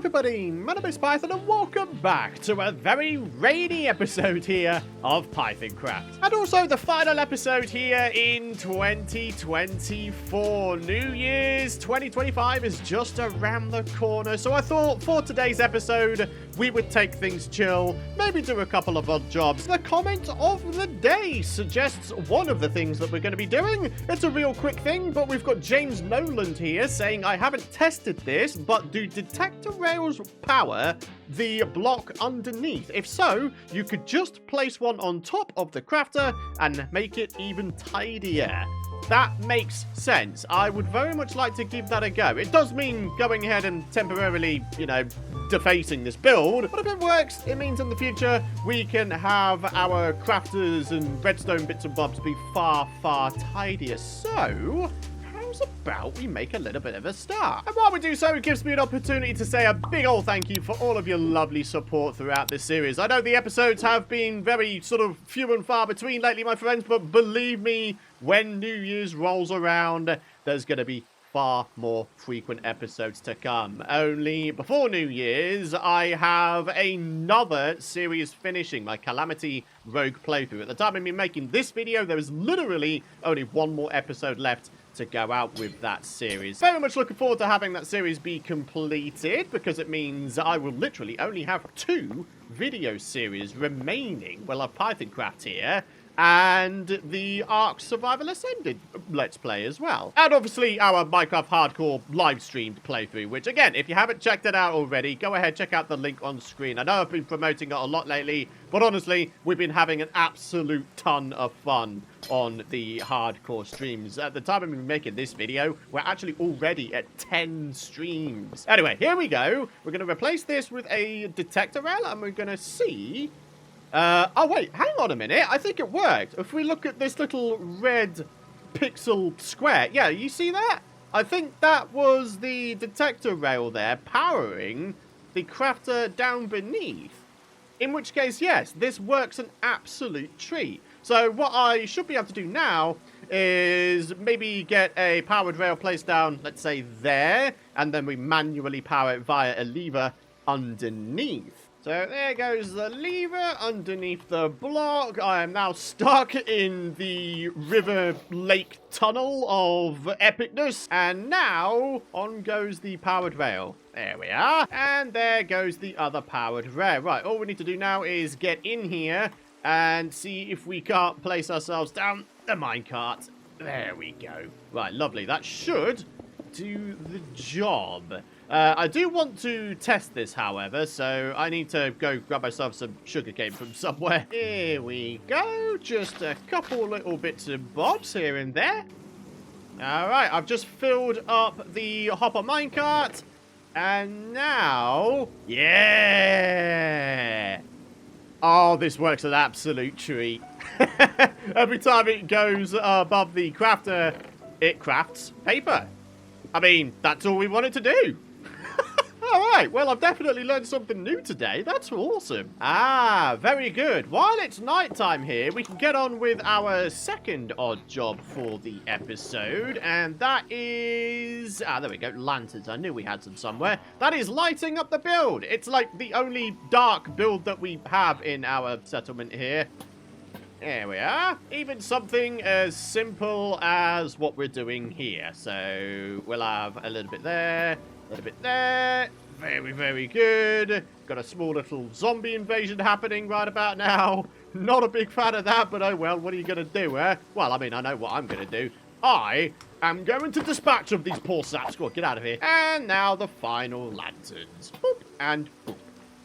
everybody, my name is Python and welcome back to a very rainy episode here of Pythoncraft. And also the final episode here in 2024. New Year's 2025 is just around the corner, so I thought for today's episode we would take things chill, maybe do a couple of odd jobs. The comment of the day suggests one of the things that we're going to be doing. It's a real quick thing, but we've got James Noland here saying, I haven't tested this, but do detector rails power the block underneath? If so, you could just place one on top of the crafter and make it even tidier. That makes sense. I would very much like to give that a go. It does mean going ahead and temporarily, defacing this build, but if it works, it means in the future we can have our crafters and redstone bits and bobs be far, far tidier. So how's about we make a little bit of a start? And while we do so, it gives me an opportunity to say a big old thank you for all of your lovely support throughout this series. I know the episodes have been very sort of few and far between lately, my friends, but believe me, when New Year's rolls around, there's going to be far more frequent episodes to come. Only before New Year's, I have another series finishing, my Calamity Rogue playthrough. At the time of me making this video, there is literally only one more episode left to go out with that series. Very much looking forward to having that series be completed, because it means I will literally only have 2 video series remaining. We'll have Pythoncraft here, and the Ark Survival Ascended Let's Play as well. And obviously our Minecraft Hardcore live-streamed playthrough, which again, if you haven't checked it out already, go ahead, check out the link on screen. I know I've been promoting it a lot lately, but honestly, we've been having an absolute ton of fun on the hardcore streams. At the time of me making this video, we're actually already at 10 streams. Anyway, here we go. We're going to replace this with a detector rail, and we're going to see... oh wait, hang on a minute. I think it worked. If we look at this little red pixel square, yeah, you see that? I think that was the detector rail there powering the crafter down beneath. In which case, yes, this works an absolute treat. So what I should be able to do now is maybe get a powered rail placed down, let's say there, and then we manually power it via a lever underneath. So there goes the lever underneath the block. I am now stuck in the river lake tunnel of epicness. And now on goes the powered rail. There we are. And there goes the other powered rail. Right, all we need to do now is get in here and see if we can't place ourselves down the minecart. There we go. Right, lovely. That should do the job. I do want to test this, however, so I need to go grab myself some sugarcane from somewhere. Here we go. Just a couple little bits and bobs here and there. Alright, I've just filled up the hopper minecart. And now... yeah! Oh, this works an absolute treat. Every time it goes above the crafter, it crafts paper. I mean, that's all we wanted to do. Alright, well, I've definitely learned something new today. That's awesome. Ah, very good. While it's nighttime here, we can get on with our second odd job for the episode. And that is... ah, there we go. Lanterns. I knew we had some somewhere. That is lighting up the build. It's like the only dark build that we have in our settlement here. There we are. Even something as simple as what we're doing here. So we'll have a little bit there, a little bit there. Very, very good. Got a small little zombie invasion happening right about now. Not a big fan of that, but oh well, what are you going to do, eh? Well, I mean, I know what I'm going to do. I am going to dispatch of these poor saps. Go on, get out of here. And now the final lanterns. Boop, and boop.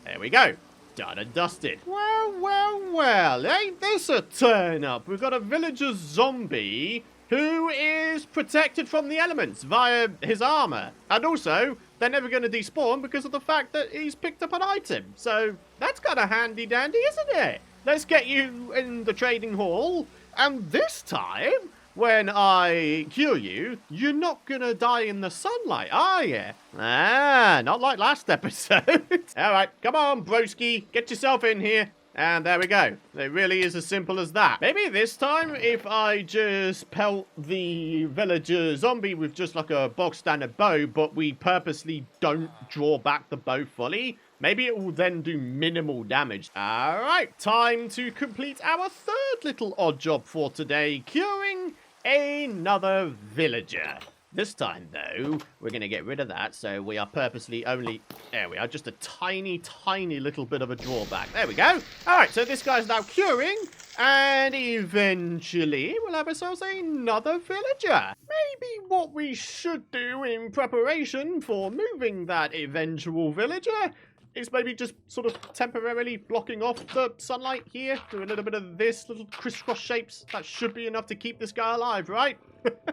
There we go. Done and dusted. Well, well, well, ain't this a turn up? We've got a villager zombie who is protected from the elements via his armor. And also, they're never going to despawn because of the fact that he's picked up an item. So that's kind of handy dandy, isn't it? Let's get you in the trading hall. And this time, when I cure you, you're not going to die in the sunlight, are you? Ah, not like last episode. All right, come on, broski. Get yourself in here. And there we go. It really is as simple as that. Maybe this time, if I just pelt the villager zombie with just like a bog standard bow, but we purposely don't draw back the bow fully, maybe it will then do minimal damage. Alright, time to complete our third little odd job for today, curing another villager. This time, though, we're going to get rid of that, so we are purposely only... There we are, just a tiny, tiny little bit of a drawback. There we go. Alright, so this guy's now curing, and eventually we'll have ourselves another villager. Maybe what we should do in preparation for moving that eventual villager is maybe just sort of temporarily blocking off the sunlight here. Do a little bit of this, little crisscross shapes. That should be enough to keep this guy alive, right?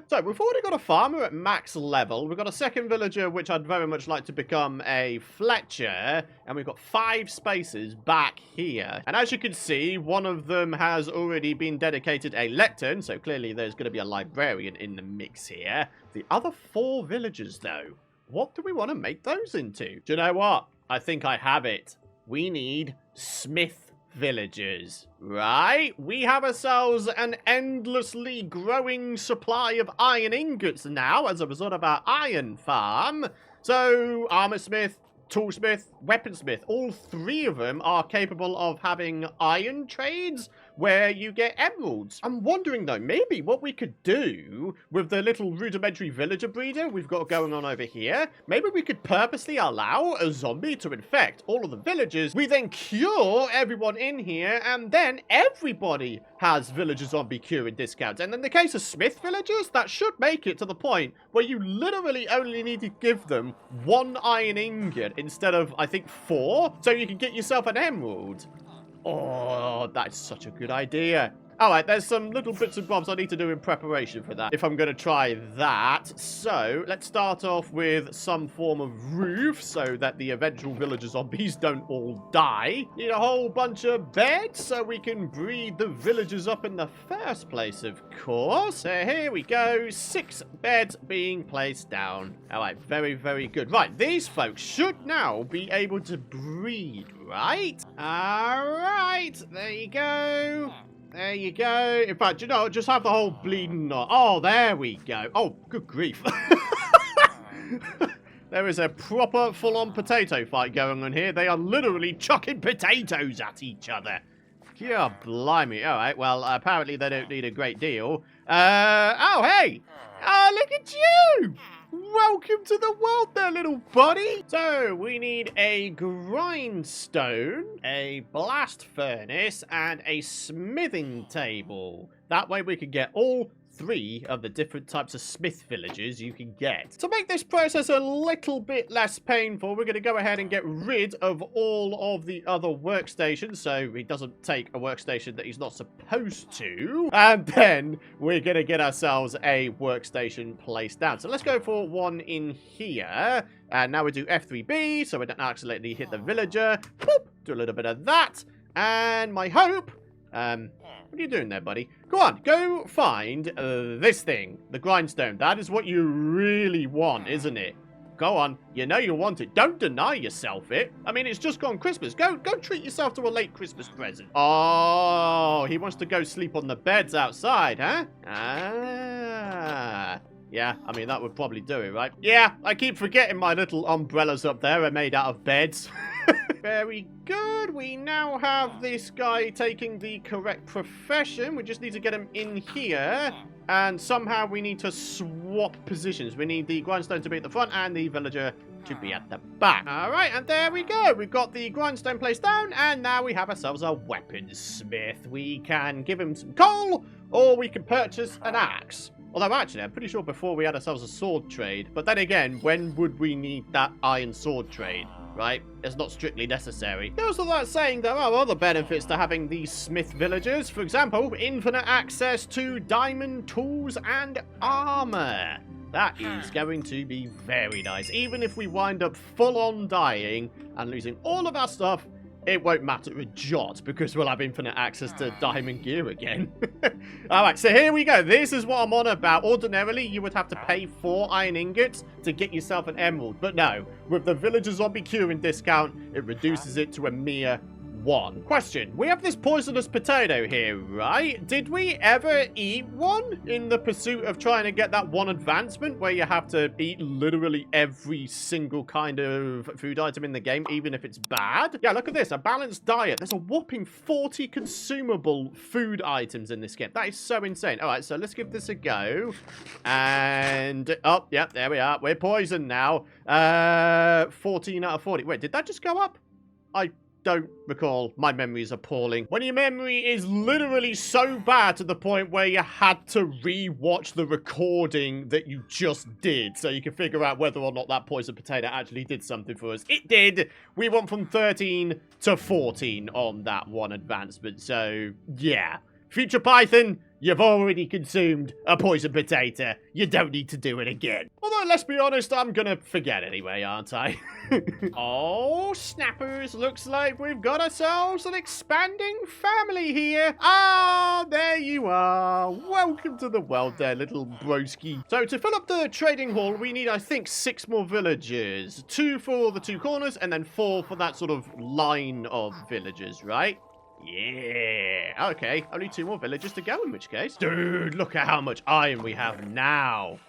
So, we've already got a farmer at max level. We've got a second villager, which I'd very much like to become a Fletcher. And we've got 5 spaces back here. And as you can see, one of them has already been dedicated a lectern. So, clearly there's going to be a librarian in the mix here. The other 4 villagers, though, what do we want to make those into? Do you know what? I think I have it. We need smith villagers, right? We have ourselves an endlessly growing supply of iron ingots now as a result of our iron farm. So, armor smith, toolsmith, weaponsmith, all 3 of them are capable of having iron trades where you get emeralds. I'm wondering though, maybe what we could do with the little rudimentary villager breeder we've got going on over here, maybe we could purposely allow a zombie to infect all of the villagers. We then cure everyone in here, and then everybody has villager zombie curing discounts. And in the case of smith villagers, that should make it to the point where you literally only need to give them 1 iron ingot instead of, I think, 4, so you can get yourself an emerald. Oh, that's such a good idea. Alright, there's some little bits and bobs I need to do in preparation for that, if I'm going to try that. So, let's start off with some form of roof, so that the eventual villager zombies don't all die. Need a whole bunch of beds, so we can breed the villagers up in the first place, of course. So, here we go, 6 beds being placed down. Alright, very, very good. Right, these folks should now be able to breed, right? Alright, there you go. There you go. In fact, you know, just have the whole bleeding knot. Oh, there we go. Oh, good grief. There is a proper full-on potato fight going on here. They are literally chucking potatoes at each other. Yeah, blimey. All right, well, apparently they don't need a great deal. Oh, hey. Oh, look at you. Welcome to the world there, little buddy. So, we need a grindstone, a blast furnace, and a smithing table. That way we can get all 3 of the different types of smith villagers you can get. To make this process a little bit less painful, we're going to go ahead and get rid of all of the other workstations, so he doesn't take a workstation that he's not supposed to. And then we're going to get ourselves a workstation placed down. So let's go for one in here. And now we do F3B, so we don't accidentally hit the villager. Boop, do a little bit of that. And my hope... what are you doing there, buddy? Go on, go find this thing, the grindstone. That is what you really want, isn't it? Go on, you know you want it. Don't deny yourself it. I mean, it's just gone Christmas. Go treat yourself to a late Christmas present. Oh, he wants to go sleep on the beds outside, huh? Ah. Yeah, I mean, that would probably do it, right? Yeah, I keep forgetting my little umbrellas up there are made out of beds. Very good. We now have this guy taking the correct profession. We just need to get him in here. And somehow we need to swap positions. We need the grindstone to be at the front and the villager to be at the back. All right, and there we go. We've got the grindstone placed down, and now we have ourselves a weaponsmith. We can give him some coal, or we can purchase an axe. Although, actually, I'm pretty sure before we had ourselves a sword trade. But then again, when would we need that iron sword trade, right? It's not strictly necessary. There's all that saying there are other benefits to having these smith villagers. For example, infinite access to diamond tools and armor. That is going to be very nice. Even if we wind up full-on dying and losing all of our stuff, it won't matter a jot because we'll have infinite access to diamond gear again. Alright, so here we go. This is what I'm on about. Ordinarily, you would have to pay 4 iron ingots to get yourself an emerald. But no, with the villager zombie curing discount, it reduces it to a mere 1. Question. We have this poisonous potato here, right? Did we ever eat one in the pursuit of trying to get that one advancement where you have to eat literally every single kind of food item in the game, even if it's bad? Yeah, look at this. A balanced diet. There's a whopping 40 consumable food items in this game. That is so insane. All right, so let's give this a go. And, oh, yeah, there we are. We're poisoned now. 14 out of 40. Wait, did that just go up? I don't recall. My memory is appalling. When your memory is literally so bad to the point where you had to re-watch the recording that you just did so you can figure out whether or not that poison potato actually did something for us. It did. We went from 13 to 14 on that one advancement. So, yeah. Future Python, you've already consumed a poison potato. You don't need to do it again. Although, let's be honest, I'm gonna forget anyway, aren't I? Oh, snappers. Looks like we've got ourselves an expanding family here. Ah, there you are. Welcome to the world there, little broski. So, to fill up the trading hall, we need, I think, 6 more villagers. 2 for the 2 corners, and then 4 for that sort of line of villagers, right? Yeah. Okay, only 2 more villagers to go in which case. Dude, look at how much iron we have now.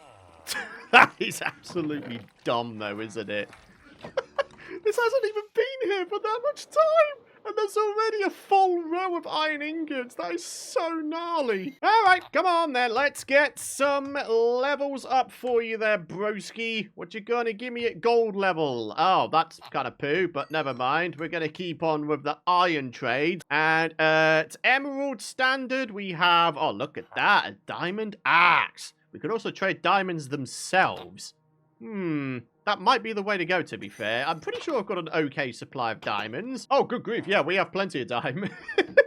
That is absolutely dumb though, isn't it? This hasn't even been here for that much time. And there's already a full row of iron ingots. That is so gnarly. All right, come on then. Let's get some levels up for you there, broski. What you gonna give me at gold level? Oh, that's kind of poo, but never mind. We're gonna keep on with the iron trade. And at emerald standard, we have, oh, look at that, a diamond axe. We could also trade diamonds themselves. That might be the way to go, to be fair. I'm pretty sure I've got an okay supply of diamonds. Oh, good grief. Yeah, we have plenty of diamonds.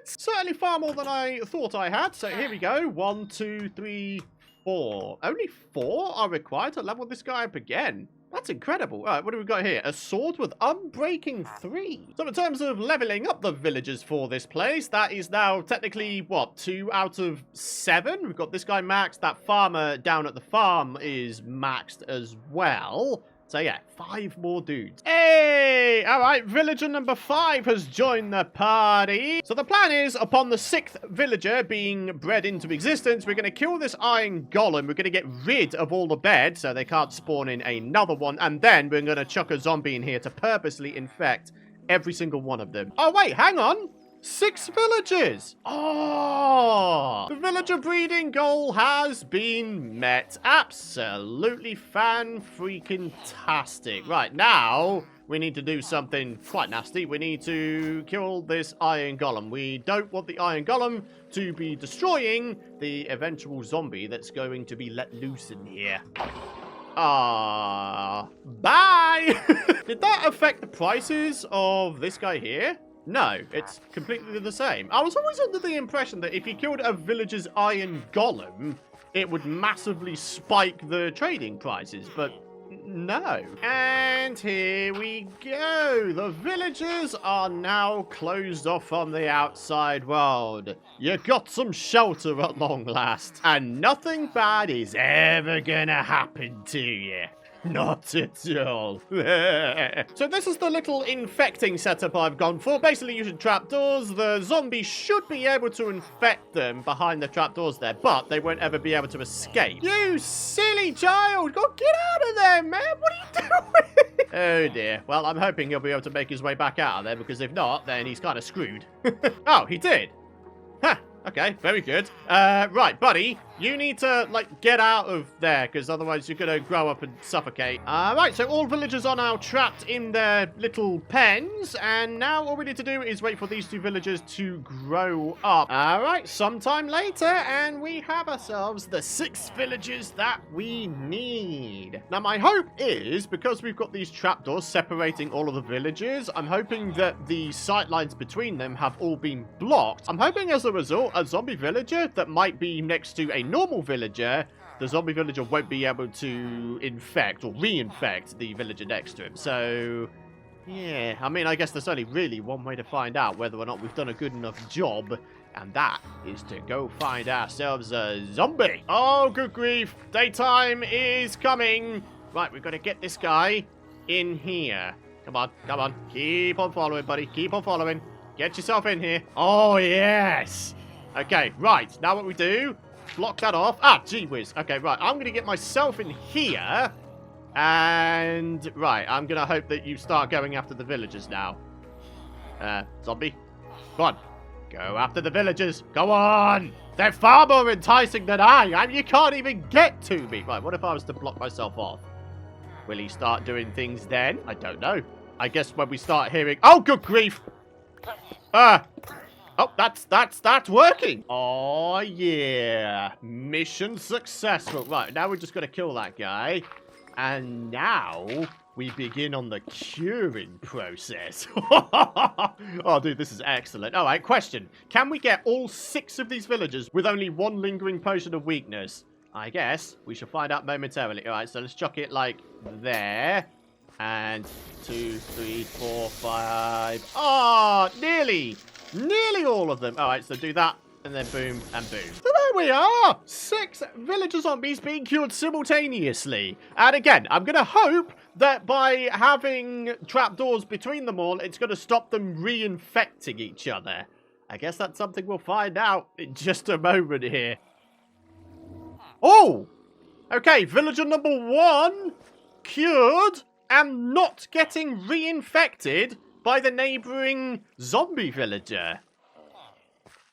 Certainly far more than I thought I had. So here we go. 1, 2, 3, 4. Only 4 are required to level this guy up again. That's incredible. All right, what do we got here? A sword with Unbreaking 3. So in terms of leveling up the villagers for this place, that is now technically, what, 2 out of 7? We've got this guy maxed. That farmer down at the farm is maxed as well. So yeah, 5 more dudes. Hey! Alright, villager number 5 has joined the party. So the plan is, upon the 6th villager being bred into existence, we're going to kill this iron golem. We're going to get rid of all the beds, so they can't spawn in another one. And then we're going to chuck a zombie in here to purposely infect every single one of them. Oh wait, hang on. 6 villagers! Oh! The villager breeding goal has been met. Absolutely fan-freaking-tastic. Right, now we need to do something quite nasty. We need to kill this iron golem. We don't want the iron golem to be destroying the eventual zombie that's going to be let loose in here. Bye! Did that affect the prices of this guy here? No, it's completely the same. I was always under the impression that if you killed a villager's iron golem, it would massively spike the trading prices, but no. And here we go. The villagers are now closed off from the outside world. You got some shelter at long last, and nothing bad is ever gonna happen to you. Not at all. So this is the little infecting setup I've gone for. Basically using trapdoors. The zombies should be able to infect them behind the trapdoors there, but they won't ever be able to escape. You silly child! Go get out of there, man! What are you doing? Oh dear. Well, I'm hoping he'll be able to make his way back out of there, because if not, then he's kind of screwed. Oh, he did. Huh. Okay, very good. Right, buddy, you need to, like, get out of there, because otherwise you're going to grow up and suffocate. Right, so all villagers are now trapped in their little pens, and now all we need to do is wait for these 2 villagers to grow up. Alright, sometime later, and we have ourselves the 6 villagers that we need. Now, my hope is, because we've got these trapdoors separating all of the villagers, I'm hoping that the sight lines between them have all been blocked. I'm hoping as a result, a zombie villager that might be next to a normal villager, the zombie villager won't be able to infect or reinfect the villager next to him. So, yeah, I mean, I guess there's only really one way to find out whether or not we've done a good enough job, and that is to go find ourselves a zombie. Oh, good grief. Daytime is coming. Right, we've got to get this guy in here. Come on, come on. Keep on following, buddy. Keep on following. Get yourself in here. Oh, yes. Okay, right. Now what we do, block that off. Ah, gee whiz. Okay, right. I'm going to get myself in here. And, right, I'm going to hope that you start going after the villagers now. Zombie. Go on. Go after the villagers. Go on. They're far more enticing than I am. You can't even get to me. Right, what if I was to block myself off? Will he start doing things then? I don't know. I guess when we start hearing... Oh, good grief. Oh, that's working. Oh, yeah. Mission successful. Right, now we're just going to kill that guy. And now we begin on the curing process. Oh, dude, this is excellent. All right, question. Can we get all 6 of these villagers with only 1 lingering potion of weakness? I guess we shall find out momentarily. All right, so let's chuck it like there. And 2, 3, 4, 5. Oh, nearly all of them. All right, so do that. And then boom and boom. So there we are! 6 villager zombies being cured simultaneously. And again, I'm going to hope that by having trapdoors between them all, it's going to stop them reinfecting each other. I guess that's something we'll find out in just a moment here. Oh! Okay, villager number 1 cured and not getting reinfected by the neighbouring zombie villager.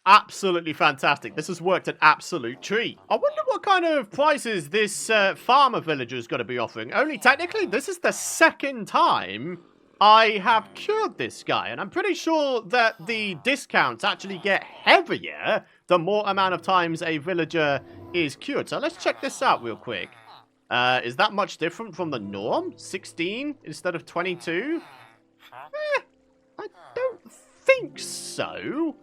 Absolutely fantastic. This has worked an absolute treat. I wonder what kind of prizes this farmer villager is going to be offering. Only technically, this is the 2nd time I have cured this guy. And I'm pretty sure that the discounts actually get heavier the more amount of times a villager is cured. So let's check this out real quick. Is that much different from the norm? 16 instead of 22? I don't think so.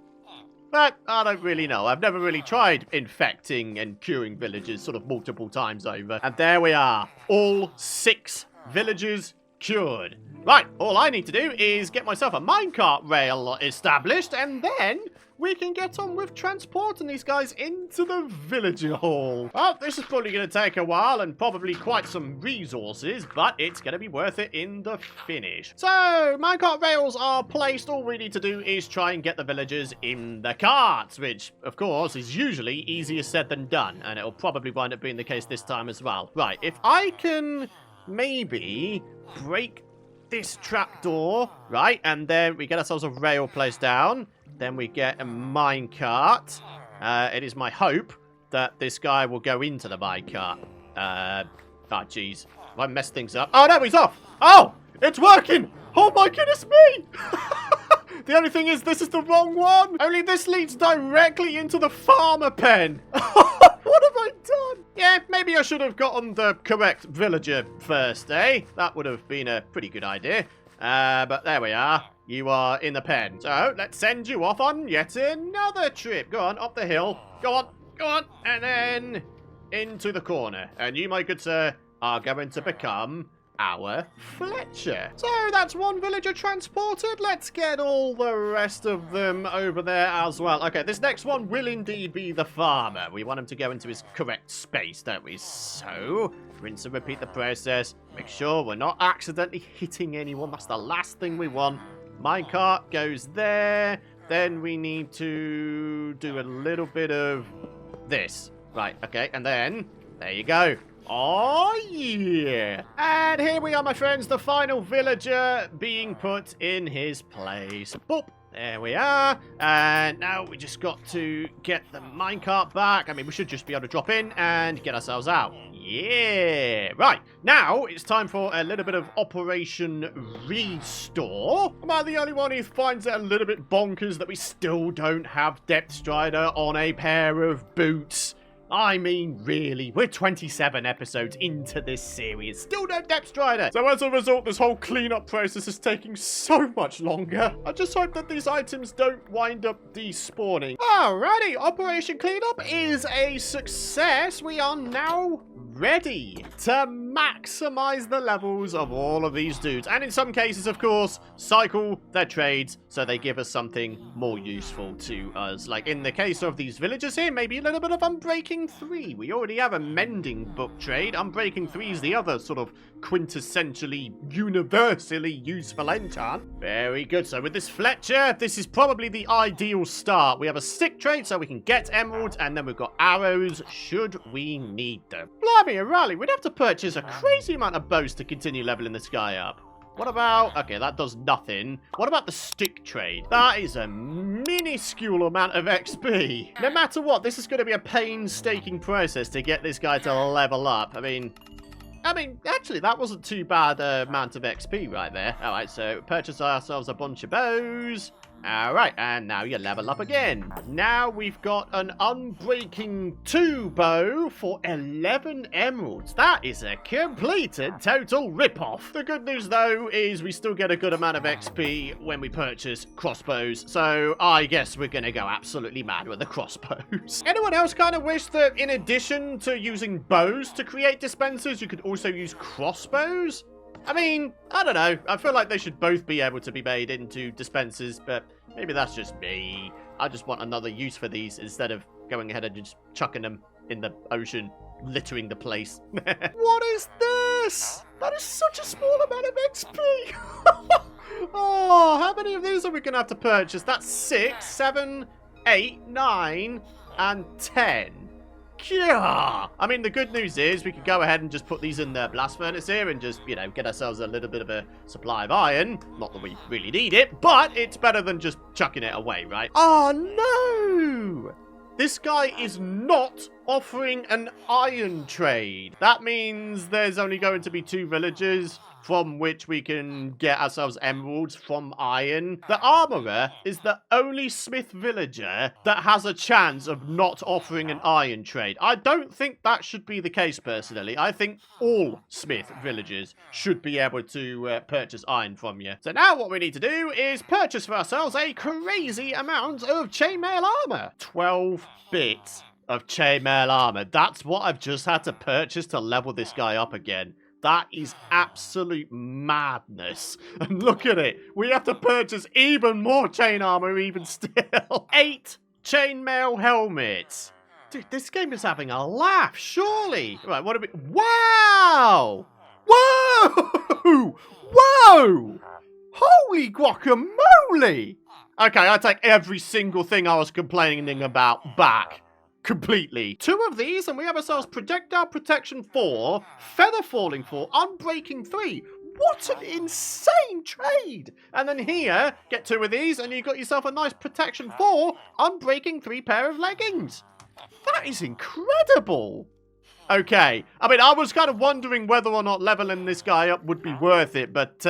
But I don't really know. I've never really tried infecting and curing villagers sort of multiple times over. And there we are. All 6 villagers cured. Right, all I need to do is get myself a minecart rail established, and then we can get on with transporting these guys into the villager hall. Well, this is probably going to take a while and probably quite some resources, but it's going to be worth it in the finish. So, minecart rails are placed. All we need to do is try and get the villagers in the carts, which, of course, is usually easier said than done, and it'll probably wind up being the case this time as well. Right, if I can maybe break this trapdoor, right, and then we get ourselves a rail placed down. Then we get a minecart. It is my hope that this guy will go into the minecart. Oh, jeez. Have I messed things up? Oh, no, he's off. Oh, it's working. Oh, my goodness me. The only thing is, this is the wrong one. Only this leads directly into the farmer pen. What have I done? Yeah, maybe I should have gotten the correct villager first, eh? That would have been a pretty good idea. But there we are. You are in the pen. So, let's send you off on yet another trip. Go on, up the hill. Go on, go on. And then into the corner. And you, my good sir, are going to become our Fletcher. So, that's 1 villager transported. Let's get all the rest of them over there as well. Okay, this next one will indeed be the farmer. We want him to go into his correct space, don't we? So, rinse and repeat the process. Make sure we're not accidentally hitting anyone. That's the last thing we want. Minecart goes there. Then we need to do a little bit of this. Right, okay, and then there you go. Oh, yeah. And here we are, my friends, the final villager being put in his place. Boop. There we are. And now we just got to get the minecart back. I mean, we should just be able to drop in and get ourselves out. Yeah. Right. Now it's time for a little bit of Operation Restore. Am I the only one who finds it a little bit bonkers that we still don't have Depth Strider on a pair of boots? I mean, really, we're 27 episodes into this series, still no Depth Strider. So as a result, this whole cleanup process is taking so much longer. I just hope that these items don't wind up despawning. Alrighty, Operation Cleanup is a success. We are now ready to maximize the levels of all of these dudes. And in some cases, of course, cycle their trades so they give us something more useful to us. Like in the case of these villagers here, maybe a little bit of Unbreaking 3. We already have a mending book trade. Unbreaking 3 is the other sort of quintessentially, universally useful enchant. Very good. So with this Fletcher, this is probably the ideal start. We have a stick trade so we can get emeralds, and then we've got arrows should we need them. Blimey, a rally. We'd have to purchase a crazy amount of bows to continue leveling this guy up. What about... Okay, that does nothing. What about the stick trade? That is a minuscule amount of XP. No matter what, this is going to be a painstaking process to get this guy to level up. I mean, actually, that wasn't too bad amount of XP right there. All right, so purchase ourselves a bunch of bows. All right, and now you level up again. Now we've got an Unbreaking 2 bow for 11 emeralds. That is a completed total rip-off. The good news, though, is we still get a good amount of XP when we purchase crossbows. So I guess we're going to go absolutely mad with the crossbows. Anyone else kind of wish that in addition to using bows to create dispensers, you could also use crossbows? I mean, I don't know. I feel like they should both be able to be made into dispensers, but maybe that's just me. I just want another use for these instead of going ahead and just chucking them in the ocean, littering the place. What is this? That is such a small amount of XP. Oh, how many of these are we going to have to purchase? That's 6, 7, 8, 9, and 10. Yeah. I mean, the good news is we could go ahead and just put these in the blast furnace here and just, you know, get ourselves a little bit of a supply of iron. Not that we really need it, but it's better than just chucking it away, right? Oh, no! This guy is not offering an iron trade. That means there's only going to be 2 villagers from which we can get ourselves emeralds from iron. The armorer is the only smith villager that has a chance of not offering an iron trade. I don't think that should be the case, personally. I think all smith villagers should be able to purchase iron from you. So now what we need to do is purchase for ourselves a crazy amount of chainmail armor. 12 bits of chainmail armor. That's what I've just had to purchase to level this guy up again. That is absolute madness. And look at it. We have to purchase even more chain armor even still. 8 chainmail helmets. Dude, this game is having a laugh, surely. Right, what are we... Wow! Whoa! Whoa! Holy guacamole! Okay, I take every single thing I was complaining about back. Completely. 2 of these, and we have ourselves Projectile Protection 4, Feather Falling 4, Unbreaking 3. What an insane trade! And then here, get 2 of these, and you got yourself a nice Protection 4, Unbreaking 3 pair of leggings. That is incredible! Okay, I mean, I was kind of wondering whether or not leveling this guy up would be worth it, but,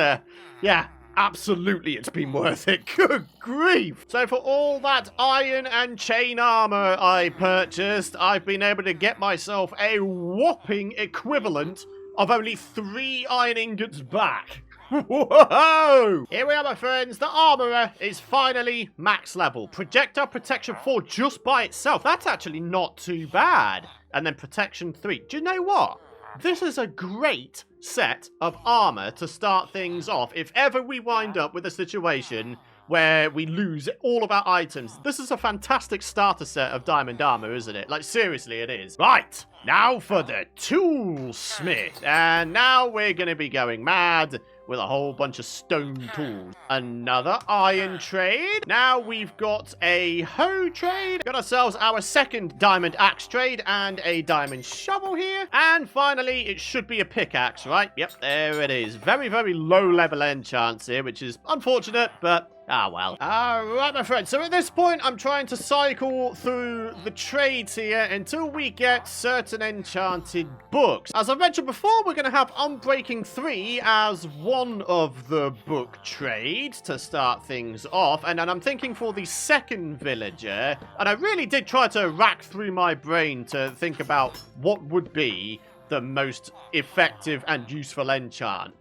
yeah. Absolutely, it's been worth it. Good grief. So for all that iron and chain armor I purchased, I've been able to get myself a whopping equivalent of only 3 iron ingots back. Whoa! Here we are, my friends. The armorer is finally max level. Projectile Protection 4 just by itself. That's actually not too bad. And then Protection 3. Do you know what? This is a great set of armor to start things off. If ever we wind up with a situation where we lose all of our items, this is a fantastic starter set of diamond armor, isn't it? Like, seriously, it is. Right, now for the toolsmith. And now we're going to be going mad with a whole bunch of stone tools. Another iron trade. Now we've got a hoe trade. Got ourselves our second diamond axe trade and a diamond shovel here. And finally, it should be a pickaxe, right? Yep, there it is. Very, very low level enchants here, which is unfortunate, but ah, well. Alright, my friends. So at this point, I'm trying to cycle through the trades here until we get certain enchanted books. As I mentioned before, we're going to have Unbreaking 3 as one of the book trades to start things off. And then I'm thinking for the second villager, and I really did try to rack through my brain to think about what would be the most effective and useful enchant.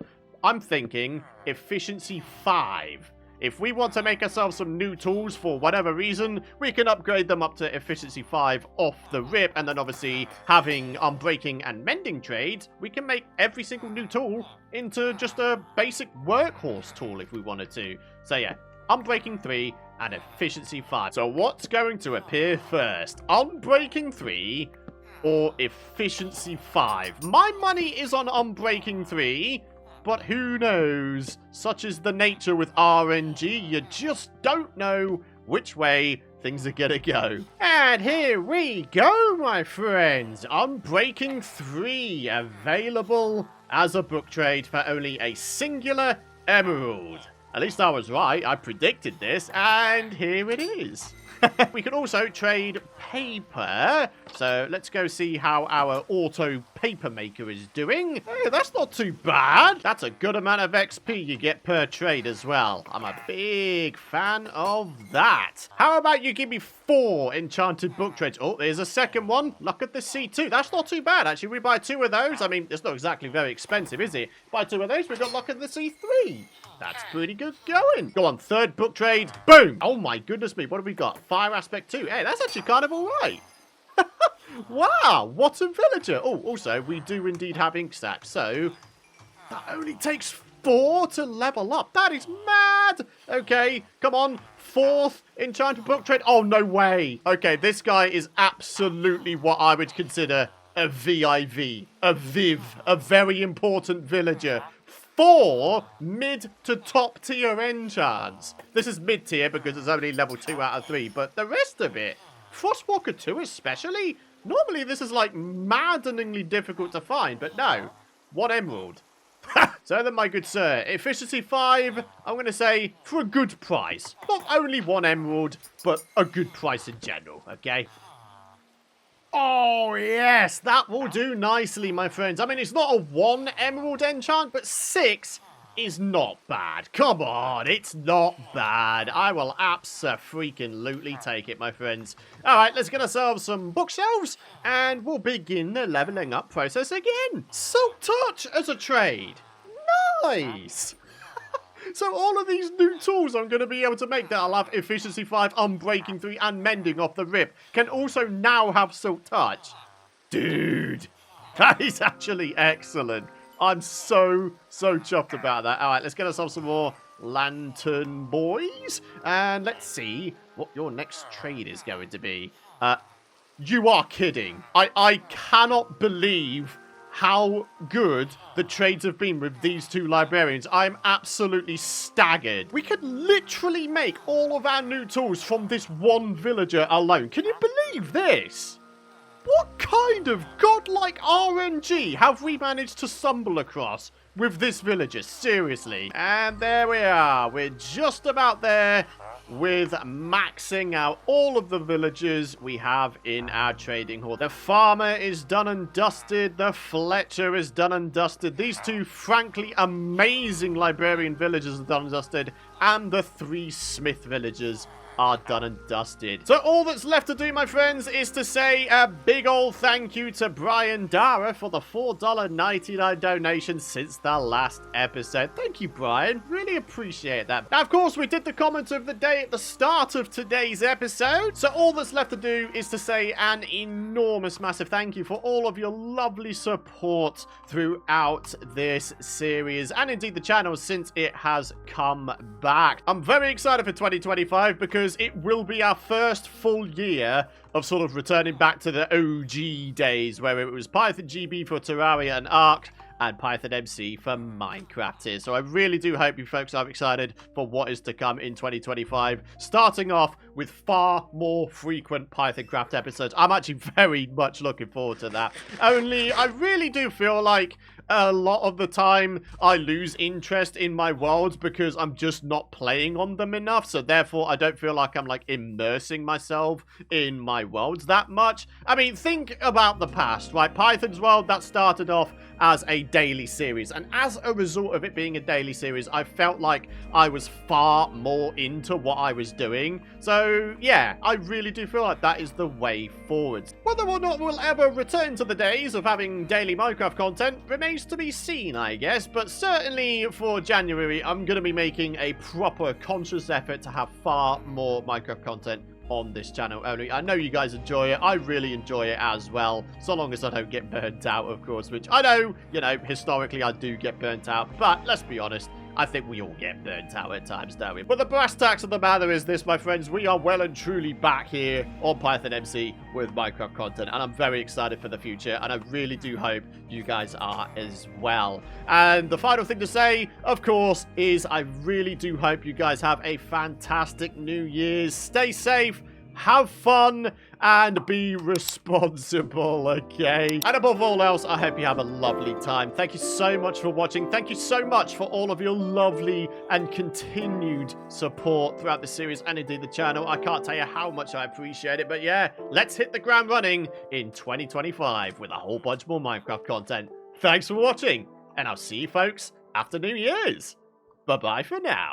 I'm thinking Efficiency 5. if we want to make ourselves some new tools for whatever reason, we can upgrade them up to efficiency 5 off the rip. And then obviously having unbreaking and mending trades, we can make every single new tool into just a basic workhorse tool if we wanted to. So yeah, unbreaking 3 and efficiency 5. So what's going to appear first? Unbreaking 3 or efficiency 5? My money is on unbreaking 3, but who knows? Such is the nature with RNG, you just don't know which way things are gonna go. And here we go, my friends. Unbreaking 3 available as a book trade for only a singular emerald. At least I was right, I predicted this, and here it is. We can also trade paper, so let's go see how our auto paper maker is doing. Hey, that's not too bad. That's a good amount of XP you get per trade as well. I'm a big fan of that. How about you give me 4 enchanted book trades? Oh, there's a second one. Look at the C2. That's not too bad, actually. We buy 2 of those. I mean, it's not exactly very expensive, is it? Buy 2 of those, we got luck at the C3. That's pretty good going. Go on, third book trade. Boom. Oh my goodness me. What have we got? Fire aspect 2. Hey, that's actually kind of all right. Wow, what a villager. Oh, also, we do indeed have ink sacs. So, that only takes 4 to level up. That is mad. Okay, come on. 4th enchanted book trade. Oh, no way. Okay, this guy is absolutely what I would consider a VIV. A Viv. A very important villager. 4 mid to top tier enchants. This is mid tier because it's only level 2 out of 3, but the rest of it, Frostwalker 2 especially, normally this is like maddeningly difficult to find, but no, 1 emerald. So then, my good sir, efficiency 5, I'm going to say for a good price. Not only 1 emerald, but a good price in general, okay? Oh, yes, that will do nicely, my friends. I mean, it's not a 1 emerald enchant, but 6 is not bad. Come on, it's not bad. I will abso-freaking-lutely take it, my friends. All right, let's get ourselves some bookshelves, and we'll begin the leveling up process again. Silk Touch as a trade. Nice. So all of these new tools I'm going to be able to make that I'll have efficiency 5, unbreaking 3, and mending off the rip can also now have Silk Touch. Dude, that is actually excellent. I'm so chuffed about that. All right, let's get ourselves some more lantern boys. And let's see what your next trade is going to be. You are kidding. I cannot believe how good the trades have been with these 2 librarians. I'm absolutely staggered. We could literally make all of our new tools from this 1 villager alone. Can you believe this? What kind of godlike RNG have we managed to stumble across with this villager? Seriously. And there we are. We're just about there with maxing out all of the villagers we have in our trading hall. The farmer is done and dusted. The Fletcher is done and dusted. These 2 frankly amazing librarian villagers are done and dusted. And the 3 smith villagers are done and dusted. So all that's left to do, my friends, is to say a big old thank you to Brian Dara for the $4.99 donation since the last episode. Thank you, Brian. Really appreciate that. Now, of course, we did the comment of the day at the start of today's episode. So all that's left to do is to say an enormous, massive thank you for all of your lovely support throughout this series and indeed the channel since it has come back. I'm very excited for 2025 because it will be our first full year of sort of returning back to the OG days where it was Python GB for Terraria and Ark and Python MC for Minecraft here. So I really do hope you folks are excited for what is to come in 2025, starting off with far more frequent Pythoncraft episodes. I'm actually very much looking forward to that. Only I really do feel like a lot of the time I lose interest in my worlds because I'm just not playing on them enough, so therefore I don't feel like I'm like immersing myself in my worlds that much. I mean, think about the past, right? Python's World, that started off as a daily series, and as a result of it being a daily series, I felt like I was far more into what I was doing. So yeah, I really do feel like that is the way forward. Whether or not we'll ever return to the days of having daily Minecraft content remains remains to be seen, I guess. But certainly for January, I'm going to be making a proper conscious effort to have far more Minecraft content on this channel only. I know you guys enjoy it. I really enjoy it as well. So long as I don't get burnt out, of course, which I know, you know, historically I do get burnt out. But let's be honest, I think we all get burnt out at times, don't we? But the brass tacks of the matter is this, my friends. We are well and truly back here on Python MC with Minecraft content. And I'm very excited for the future. And I really do hope you guys are as well. And the final thing to say, of course, is I really do hope you guys have a fantastic New Year's. Stay safe. Have fun and be responsible, okay? And above all else, I hope you have a lovely time. Thank you so much for watching. Thank you so much for all of your lovely and continued support throughout the series and indeed the channel. I can't tell you how much I appreciate it, but yeah, let's hit the ground running in 2025 with a whole bunch more Minecraft content. Thanks for watching, and I'll see you folks after New Year's. Bye-bye for now.